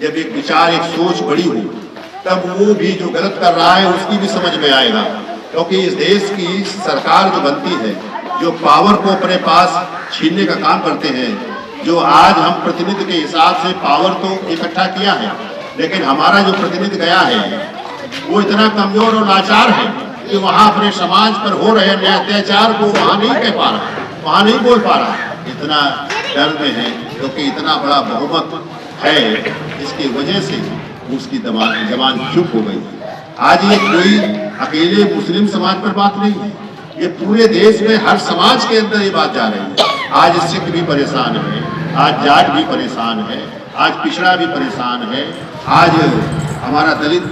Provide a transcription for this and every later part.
जब एक विचार, एक सोच बड़ी हो, तब वो भी जो गलत कर रहा है उसकी भी समझ में आएगा। क्योंकि इस देश की सरकार जो बनती है, जो पावर को अपने पास छीनने का काम करते हैं, जो आज हम प्रतिनिधि के हिसाब से पावर तो इकट्ठा किया है, लेकिन हमारा जो प्रतिनिधि गया है वो इतना कमजोर और लाचार है कि वहाँ अपने समाज पर हो रहे अत्याचार को वहाँ नहीं कह पा रहा, वहाँ नहीं बोल पा रहा, इतना डर में है क्योंकि इतना बड़ा बहुमत है, इसकी वजह से उसकी जबान चुप हो गई। आज ये कोई अकेले मुस्लिम समाज पर बात नहीं है, ये पूरे देश में हर समाज के अंदर ये बात जा रही है। आज सिख भी परेशान है, आज जाट भी परेशान है, आज पिछड़ा भी परेशान है, आज हमारा दलित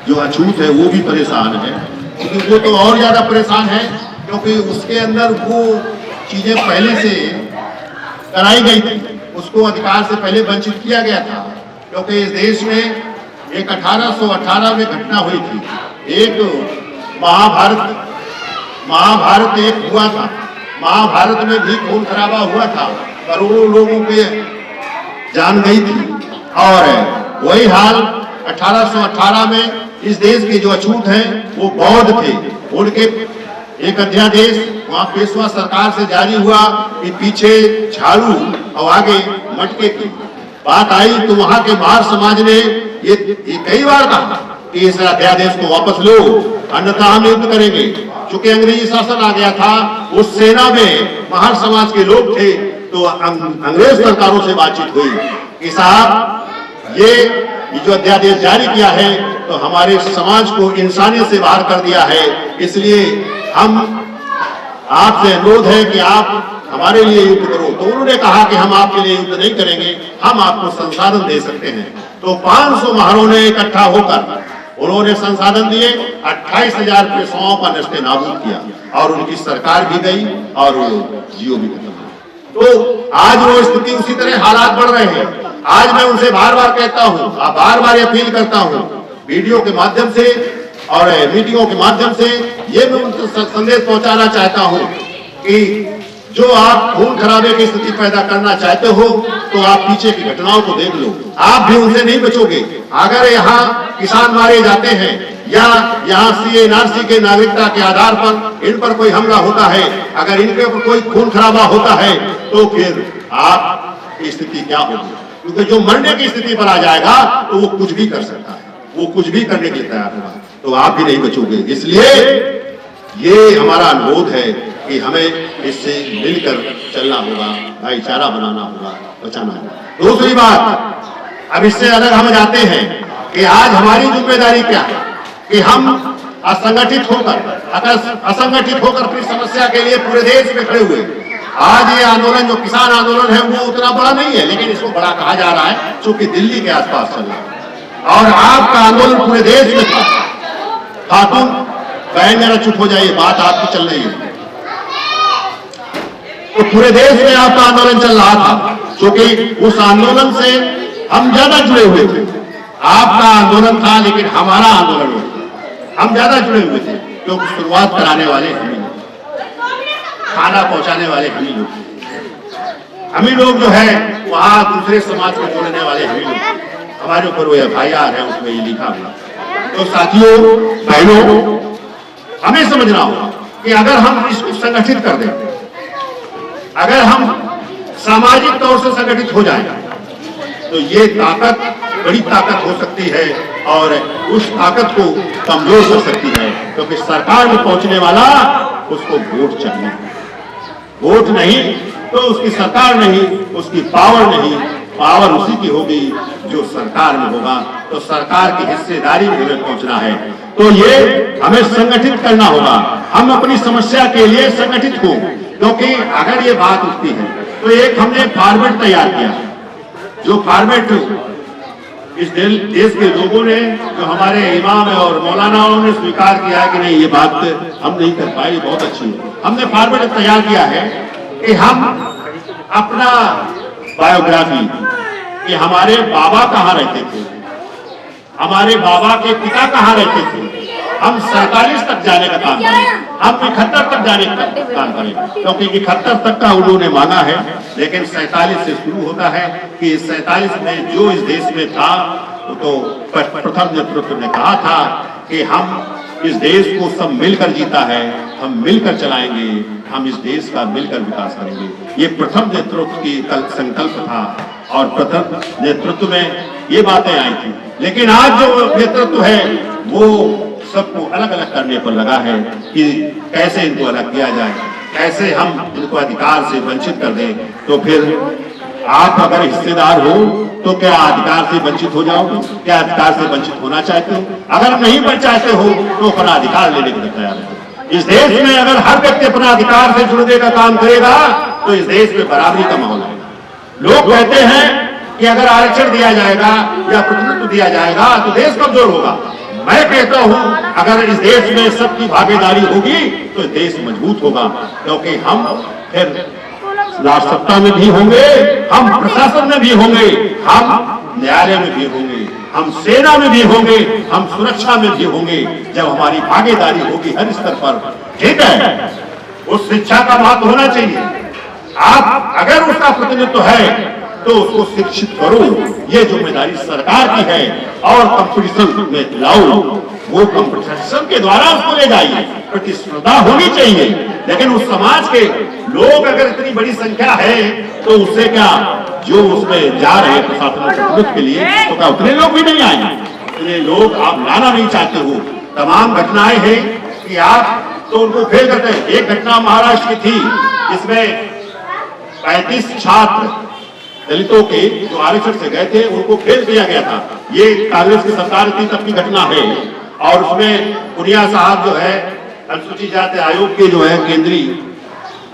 जो अछूत है वो भी परेशान है, क्योंकि वो तो और ज्यादा परेशान है क्योंकि उसके अंदर वो चीजें पहले से कराई गई थी, उसको अधिकार से पहले वंचित किया गया था। क्योंकि इस देश में एक 1818 में घटना हुई थी, एक महाभारत एक हुआ था, महाभारत में भी खून खराबा हुआ था, करोड़ों लोगों पे जान गई थी। और वही हाल 1818 में इस देश के जो अछूत हैं वो बौद्ध थे, उनके एक अध्यादेश वहां पेशवा सरकार से जारी हुआ कि पीछे झाड़ू और आगे मटके की बात आई, तो वहां के महार समाज ने ये कई बार कहा कि इस अध्यादेश को वापस लो, अन्यथा हम युद्ध करेंगे। चूंकि अंग्रेजी शासन आ गया था, उस सेना में महार समाज के लोग थे, तो अंग्रेज सरकारों से बातचीत हुई कि साहब ये जो अध्यादेश जारी किया है तो हमारे समाज को इंसानियत से बाहर कर दिया है, इसलिए हम आपसे अनुरोध है कि आप हमारे लिए युद्ध करो। तो उन्होंने कहा कि हम आपके लिए युद्ध नहीं करेंगे, हम आपको संसाधन दे सकते हैं। तो 500 महारों ने इकट्ठा होकर उन्होंने संसाधन दिए, 28,000 पेशवाओं का नष्टे नाबूद किया और उनकी सरकार भी गई और वो जियो भी खत्म हुआ। तो आज वो स्थिति उसी तरह हालात बढ़ रहे हैं। आज मैं उनसे बार बार कहता हूँ, बार बार अपील करता हूँ, वीडियो के माध्यम से और मीटिंगों के माध्यम से ये मैं उनको संदेश पहुंचाना चाहता हूँ कि जो आप खून खराबे की स्थिति पैदा करना चाहते हो तो आप पीछे की घटनाओं को देख लो, आप भी उनसे नहीं बचोगे। अगर यहाँ किसान मारे जाते हैं या यहाँ सीए एनआरसी के नागरिकता के आधार पर इन पर कोई हमला होता है, अगर इनके ऊपर कोई खून खराबा होता है तो फिर आपकी स्थिति क्या होगी? क्योंकि जो मरने की स्थिति पर आ जाएगा तो वो कुछ भी कर सकता है, वो कुछ भी करने के लिए तैयार होगा, तो आप भी नहीं बचोगे। इसलिए ये हमारा अनुरोध है कि हमें इससे मिलकर चलना होगा, भाईचारा बनाना होगा, बचाना होगा। दूसरी बात, अब इससे अलग हम जाते हैं कि आज हमारी जिम्मेदारी क्या है कि हम असंगठित होकर, अगर असंगठित होकर अपनी समस्या के लिए पूरे देश में खड़े हुए। आज ये आंदोलन जो किसान आंदोलन है वो उतना बड़ा नहीं है, लेकिन इसको बड़ा कहा जा रहा है क्योंकि दिल्ली के आसपास चल रहा है और आपका आंदोलन पूरे देश में था। खातून बहन जरा चुप हो जाइए, बात आपकी चल रही है। तो पूरे देश में आपका आंदोलन चल रहा था क्योंकि उस आंदोलन से हम ज्यादा जुड़े हुए थे। आपका आंदोलन था लेकिन हमारा आंदोलन हुआ, हम ज्यादा जुड़े हुए थे क्योंकि शुरुआत कराने वाले हम ही लोग, खाना पहुंचाने वाले हम ही लोग जो है वहां दूसरे समाज को जोड़ने वाले हम ही लोग, हमारे ऊपर वो FIR है उसमें ये लिखा हुआ। तो साथियों बहनों, हमें समझना होगा कि अगर हम इसको संगठित कर दें, अगर हम सामाजिक तौर से संगठित हो जाएगा तो ये ताकत बड़ी ताकत हो सकती है और उस ताकत को कमजोर हो सकती है, क्योंकि सरकार में पहुंचने वाला उसको वोट चाहिए, वोट नहीं तो उसकी सरकार नहीं, उसकी पावर नहीं, पावर उसी की होगी जो सरकार में होगा। तो सरकार की हिस्सेदारी में हमें पहुंचना है, तो ये हमें संगठित करना होगा। हम अपनी समस्या के लिए संगठित हो, क्योंकि अगर ये बात उठती है तो एक हमने फॉर्मेट तैयार किया, जो फॉर्मेट इस देश के लोगों ने, जो हमारे इमाम और मौलानाओं ने स्वीकार किया है कि नहीं ये बात हम नहीं कर पाए, बहुत अच्छी है। हमने फॉर्मेट तैयार किया है कि हम अपना बायोग्राफी, कि हमारे बाबा कहाँ रहते थे, हमारे बाबा के पिता कहाँ रहते थे, हम 47 तक जाने का काम करें, हम 71 तक जाने का काम करें, क्योंकि 71 तक का उन्होंने मांगा है, लेकिन 47 से शुरू होता है कि 47 में जो इस देश में था तो प्रथम नेतृत्व ने कहा था कि हम इस देश को सब मिलकर जीता है, हम मिलकर चलाएंगे, हम इस देश का मिलकर विकास करेंगे। ये प्रथम नेतृत्व की संकल्प था और प्रथम नेतृत्व में ये बातें आई थी। लेकिन आज जो नेतृत्व है वो सबको अलग अलग करने पर लगा है कि कैसे इनको अलग किया जाए, कैसे हम इनको अधिकार से वंचित कर दें। तो फिर आप अगर हिस्सेदार हो तो क्या अधिकार से वंचित हो जाओगे? क्या अधिकार से वंचित होना चाहते हो? अगर नहीं बन चाहते हो तो अपना अधिकार लेने के लिए तैयार हो। इस देश में अगर हर व्यक्ति अपना अधिकार से जुड़ने का काम करेगा तो इस देश में बराबरी का माहौल आएगा। लोग कहते हैं कि अगर आरक्षण दिया जाएगा या प्रतिनिधित्व दिया जाएगा तो देश कमजोर होगा। मैं कहता हूं अगर इस देश में सबकी भागीदारी होगी तो देश मजबूत होगा, क्योंकि हम फिर राष्ट्र सत्ता में भी होंगे, हम प्रशासन में भी होंगे, हम न्यायालय में भी होंगे, हम सेना में भी होंगे, हम सुरक्षा में भी होंगे, जब हमारी भागीदारी होगी हर स्तर पर। ठीक है, उस शिक्षा का महत्व होना चाहिए। आप अगर उसका प्रतिनिधित्व है तो उसको शिक्षित करो, ये जिम्मेदारी सरकार की है, और कंपटीशन में लाओ, वो कंपटीशन के द्वारा उसको ले जाइए। प्रतिस्पर्धा होनी चाहिए, लेकिन उस समाज के लोग अगर इतनी बड़ी संख्या है तो उससे क्या, जो उसमें जा रहे प्रशासनिक प्रतिनिधित्व के लिए तो क्या उतने लोग भी नहीं आएंगे? इतने लोग आप लाना नहीं चाहते हो। तमाम घटनाएं हैं कि आप तो उनको फेल करते हैं। एक घटना महाराष्ट्र की थी जिसमें 35 छात्र दलितों के जो आरक्षण से गए थे उनको फेल किया गया था। ये कांग्रेस की सरकार की तब की घटना है, और उसमें पुनिया साहब जो है अनुसूचित जाति आयोग के जो है केंद्रीय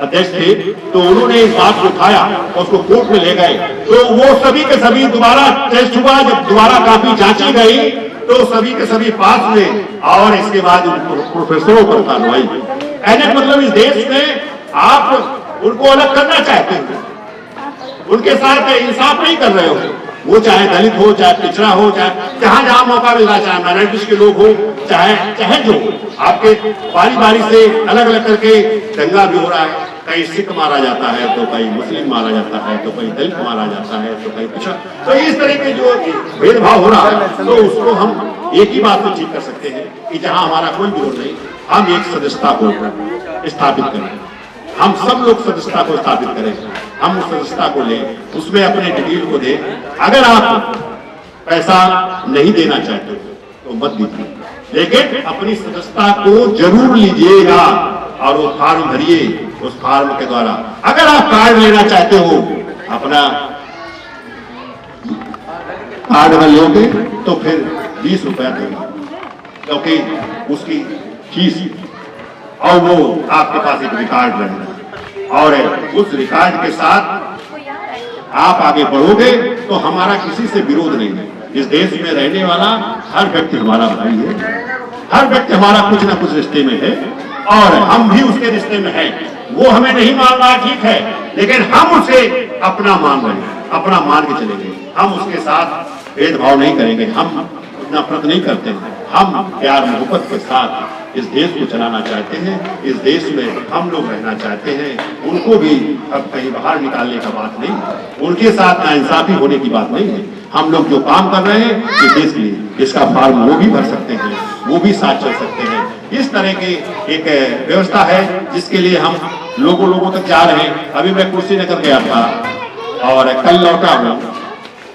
अध्यक्ष थे, तो उन्होंने इस बात को उठाया और उसको कोर्ट में ले गए। तो वो सभी के सभी दोबारा टेस्ट हुआ, जब दोबारा काफी जांची गई तो सभी के सभी पास हुए, और इसके बाद प्रोफेसरों पर कार्रवाई हुई। कहने का मतलब इस देश में आप उनको अलग करना चाहते हो, उनके साथ इंसाफ नहीं कर रहे हो। वो चाहे दलित हो, चाहे पिछड़ा हो, चाहे जहां जहां मौका मिल रहा, चाहे माइनॉरिटीज के लोग हो, चाहे जो आपके बारी बारी से अलग अलग करके दंगा भी हो रहा है। कहीं सिख मारा जाता है तो कहीं मुस्लिम मारा जाता है, तो कहीं दलित मारा जाता है, तो कहीं पिछड़ा। तो इस तरह के जो भेदभाव हो रहा है तो उसको हम एक ही बात में ठीक कर सकते हैं कि जहां हमारा कोई विरोध नहीं, हम एक सदस्यता को स्थापित करें, हम सब लोग सदस्यता को स्थापित करें, हम उस सदस्यता को लें, उसमें अपने डिटेल को दें। अगर आप पैसा नहीं देना चाहते हो तो मत दीजिए, लेकिन अपनी सदस्यता को जरूर लीजिएगा और वो फॉर्म भरिए। उस फॉर्म के द्वारा अगर आप कार्ड लेना चाहते हो, अपना कार्ड अगर लोगे तो फिर 20 रुपया देगा, क्योंकि उसकी फीस, और वो आपके पास एक रिकॉर्ड रहेगा, और उस रिकॉर्ड के साथ आप आगे बढ़ोगे तो हमारा किसी से विरोध नहीं है। इस देश में रहने वाला हर व्यक्ति हमारा भाई है, हर व्यक्ति हमारा कुछ ना कुछ रिश्ते में है, और हम भी उसके रिश्ते में हैं। वो हमें नहीं मान रहा, ठीक है, लेकिन हम उसे अपना मान रहे हैं, अपना मान के चलेंगे। हम उसके साथ भेदभाव नहीं करेंगे, हम नफरत नहीं करते हैं, हम प्यार मोहब्बत के साथ इस देश को चलाना चाहते हैं, इस देश में हम लोग रहना चाहते हैं। उनको भी अब कहीं बाहर निकालने का बात नहीं है, उनके साथ नाइंसाफी होने की बात नहीं है। हम लोग जो काम कर रहे हैं इस देश के लिए, इसका फॉर्म वो भी भर सकते हैं, वो भी साथ चल सकते हैं। इस तरह की एक व्यवस्था है जिसके लिए हम लोगों तक जा रहे हैं। अभी मैं कुर्सीनगर गया था और कल लौटा हूँ,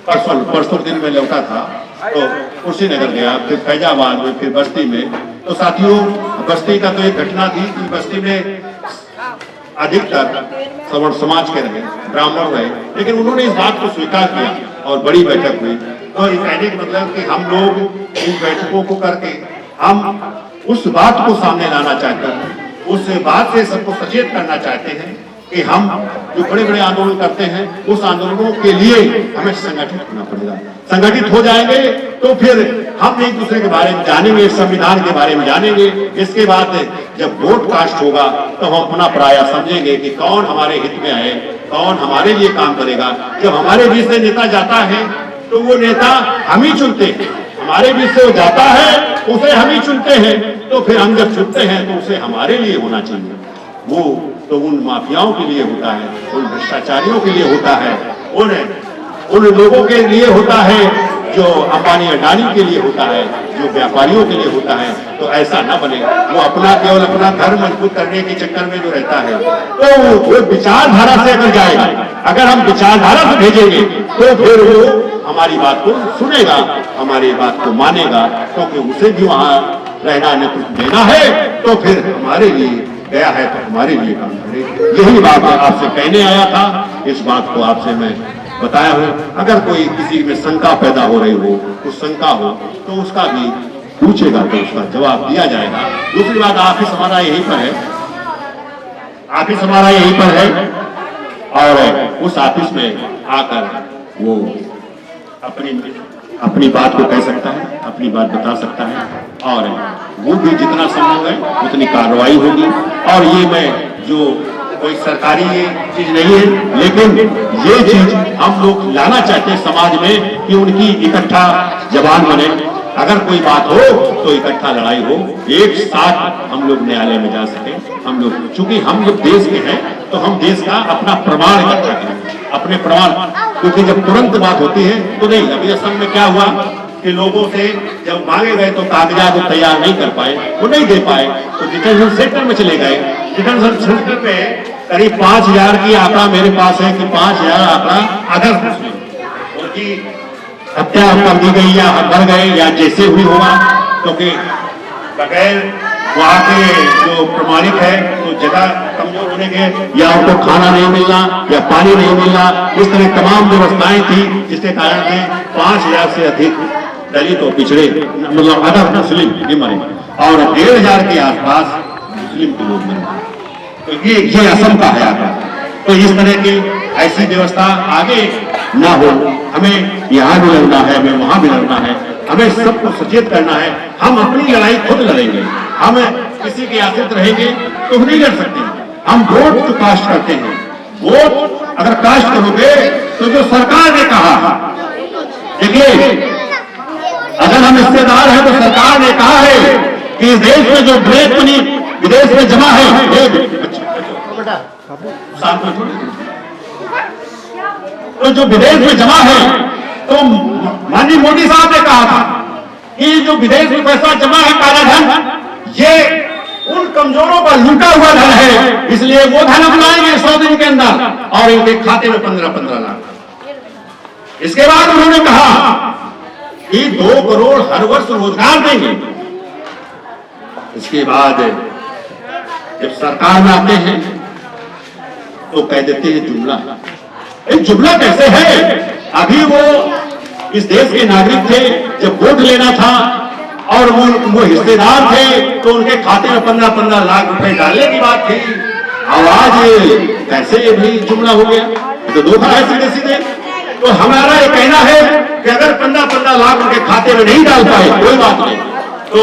परसों दिन में लौटा था, तो कुर्सीनगर गया, फिर फैजाबाद में, फिर बस्ती में। तो साथियों, बस्ती का तो एक घटना थी कि बस्ती में अधिकतर सवर्ण समाज के रहे, ब्राह्मण रहे, लेकिन उन्होंने इस बात को स्वीकार किया और बड़ी बैठक हुई। तो ये कहने का मतलब कि हम लोग इन बैठकों को करके हम उस बात को सामने लाना चाहते हैं, उस बात से सबको सचेत करना चाहते हैं कि हम जो बड़े बड़े आंदोलन करते हैं उस आंदोलनों के लिए हमें संगठित होना पड़ेगा। संगठित हो जाएंगे तो फिर हम एक दूसरे के बारे में जानेंगे, संविधान के बारे में जानेंगे। इसके बाद जब वोट कास्ट होगा तो हम अपना पराया समझेंगे कि कौन हमारे हित में है, कौन हमारे लिए काम करेगा। जब हमारे बीच से नेता जाता है तो वो नेता हम ही चुनते हैं, हमारे बीच से वो जाता है, उसे हम ही चुनते हैं, तो फिर हम जब चुनते हैं तो उसे हमारे लिए होना चाहिए। वो तो उन माफियाओं के लिए होता है, उन भ्रष्टाचारियों के लिए होता है, उन लोगों के लिए होता है जो अंबानी अडानी के लिए होता है, जो व्यापारियों के लिए होता है। तो ऐसा ना बने, वो अपना केवल अपना घर मजबूत करने के चक्कर में जो रहता है, तो वो विचारधारा से अगर जाएगा, अगर हम विचारधारा से भेजेंगे तो फिर वो हमारी बात को सुनेगा, हमारी बात को मानेगा, क्योंकि उसे भी वहां रहना नेतृत्व देना है, तो फिर हमारे लिए गया है तो हमारे लिए काम करे। यही बात मैं आपसे कहने आया था, इस बात को आपसे मैं बताया हूं। अगर कोई किसी में शंका पैदा हो रही हो, कुछ शंका हो, तो उसका भी पूछेगा तो उसका जवाब दिया जाएगा। दूसरी बात, ऑफिस हमारा यहीं पर है, ऑफिस हमारा यहीं पर है, और उस ऑफिस में आकर वो अपनी बात को कह सकता है, अपनी बात बता सकता है, और वो भी जितना संभव है उतनी कार्रवाई होगी। और ये मैं जो कोई सरकारी ये चीज नहीं है, लेकिन ये चीज हम लोग लाना चाहते हैं समाज में कि उनकी इकट्ठा जबान बने, अगर कोई बात हो तो इकट्ठा लड़ाई हो, एक साथ हम लोग न्यायालय में जा सके। हम लोग चूंकि हम लोग देश के हैं तो हम देश का अपना प्रमाण इकट्ठा करें, अपने प्रमाण, क्योंकि जब तुरंत बात होती है तो नहीं। अभी असम में क्या हुआ कि लोगों से जब मांगे गए तो कागजात वो तैयार नहीं कर पाए, वो नहीं दे पाए, तो डिटेंशन सेंटर में चले गए। डिटेंशन सेंटर में करीब 5000 की आंकड़ा मेरे पास है कि 5000 आंकड़ा अगर उनकी हत्या कर दी गई या मर गए या जैसे हुई होगा, क्योंकि बगैर वहां के जो प्रमाणिक है तो जगह कमजोर होने के, या उनको खाना नहीं मिलना या पानी नहीं मिलना, इस तरह तमाम व्यवस्थाएं थी, जिसके कारण से 5000 से अधिक दलित और पिछड़े, मतलब अदर मुस्लिम भी मरे, और 1500 के आसपास मुस्लिम के लोग मरे। तो ये असम का है आंकड़ा। तो इस तरह की ऐसी व्यवस्था आगे ना हो, हमें यहाँ भी लड़ना है, हमें वहां भी लड़ना है, हमें सबको सचेत करना है। हम अपनी लड़ाई खुद लड़ेंगे, हम किसी के आश्रित रहेंगे तो नहीं लड़ सकते। हम वोट जो कास्ट करते हैं, वोट अगर कास्ट करोगे तो जो सरकार ने कहा, देखिए अगर हम हिस्सेदार हैं तो सरकार ने कहा है कि इस देश में जो ब्लैक मनी विदेश में जमा है, तो जो विदेश में जमा है, तो माननीय मोदी साहब ने कहा था कि जो विदेश में पैसा जमा है काला धन, ये उन कमजोरों पर लूटा हुआ धन है, इसलिए वो धन अपनाएंगे 100 दिन के अंदर और इनके खाते में 15-15 लाख। इसके बाद उन्होंने कहा कि 2 करोड़ हर वर्ष रोजगार देंगे। इसके बाद जब सरकार में आते हैं तो कह देते हैं जुमला। एक जुमला कैसे है? अभी वो इस देश के नागरिक थे, जब वोट लेना था और वो हिस्सेदार थे तो उनके खाते में 15-15 लाख रुपए डालने की बात थी। आवाज कैसे ये भी जुमला हो गया? तो धोखा है सीधे सीधे। तो हमारा ये कहना है कि अगर 15-15 लाख उनके खाते में नहीं डाल पाए कोई बात नहीं, तो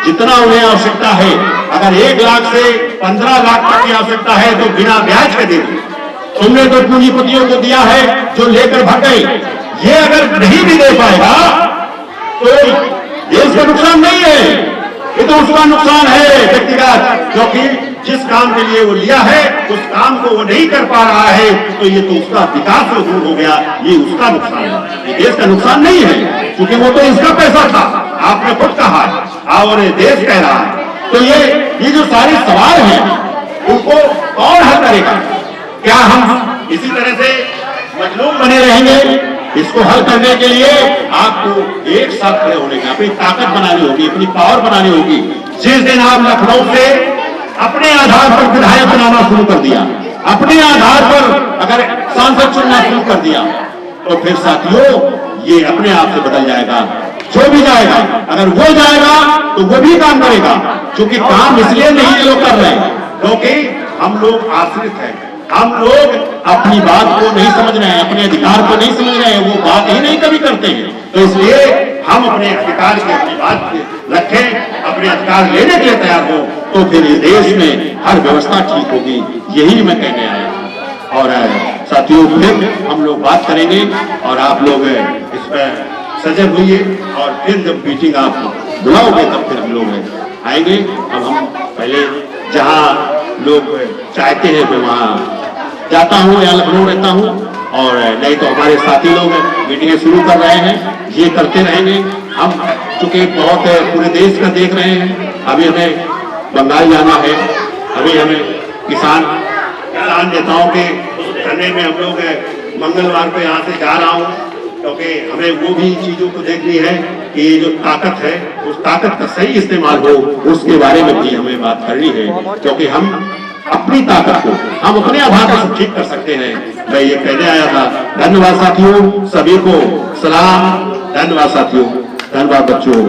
जितना उन्हें आवश्यकता है, अगर 1 लाख से 15 लाख तक की आवश्यकता है तो बिना ब्याज के देंगे। तुमने तो पूंजीपतियों को दिया है जो लेकर भाग गए, ये अगर नहीं भी दे पाएगा तो देश का नुकसान नहीं है, ये तो उसका नुकसान है व्यक्तिगत, क्योंकि जिस काम के लिए वो लिया है उस काम को वो नहीं कर पा रहा है, तो ये तो उसका विकास में दूर हो गया, ये उसका नुकसान है, ये देश का नुकसान नहीं है, क्योंकि वो तो इसका पैसा था, आपने खुद कहा और देश कह रहा है। तो ये जो सारे सवाल हैं उनको कौन हल करेगा? क्या हम इसी तरह से मजलूम बने रहेंगे? इसको हल करने के लिए आपको एक साथ खड़े होने की, अपनी ताकत बनानी होगी, अपनी पावर बनानी होगी। जिस दिन आप लखनऊ से अपने आधार पर विधायक बनाना शुरू कर दिया, अपने आधार पर अगर सांसद चुनना शुरू कर दिया, तो फिर साथियों ये अपने आप से बदल जाएगा। जो भी जाएगा, अगर वो जाएगा तो वो भी काम करेगा, क्योंकि काम इसलिए नहीं लोग कर रहे हैं क्योंकि हम लोग आश्रित हैं, हम लोग अपनी बात को नहीं समझ रहे हैं, अपने अधिकार को नहीं समझ रहे हैं, वो बात ही नहीं कभी करते हैं। तो इसलिए हम अपने अधिकार की अपनी बात रखें, अपने अधिकार लेने के लिए तैयार हो, तो फिर इस देश में हर व्यवस्था ठीक होगी। यही मैं कहने आया और साथियों फिर हम लोग बात करेंगे और आप लोग इस पर सजग हुई और फिर जब मीटिंग आप बुलाओगे तब फिर हम लोग आएंगे। अब हम पहले जहाँ लोग चाहते हैं मैं वहाँ जाता हूँ या लखनऊ रहता हूँ, और नहीं तो हमारे साथी लोग मीटिंगें शुरू कर रहे हैं, ये करते रहेंगे। हम चूंकि बहुत पूरे देश का देख रहे हैं, अभी हमें बंगाल जाना है, अभी हमें किसान नेताओं के धरने में हम लोग मंगलवार को यहाँ से जा रहा हूँ, क्योंकि हमें वो भी चीजों को देखनी है कि ये जो ताकत है उस ताकत का सही इस्तेमाल हो, उसके बारे में भी हमें बात करनी है, क्योंकि हम अपनी ताकत को हम अपने आधार पर ठीक कर सकते हैं। मैं ये कहने आया था। धन्यवाद साथियों, सभी को सलाम। धन्यवाद साथियों, धन्यवाद बच्चों।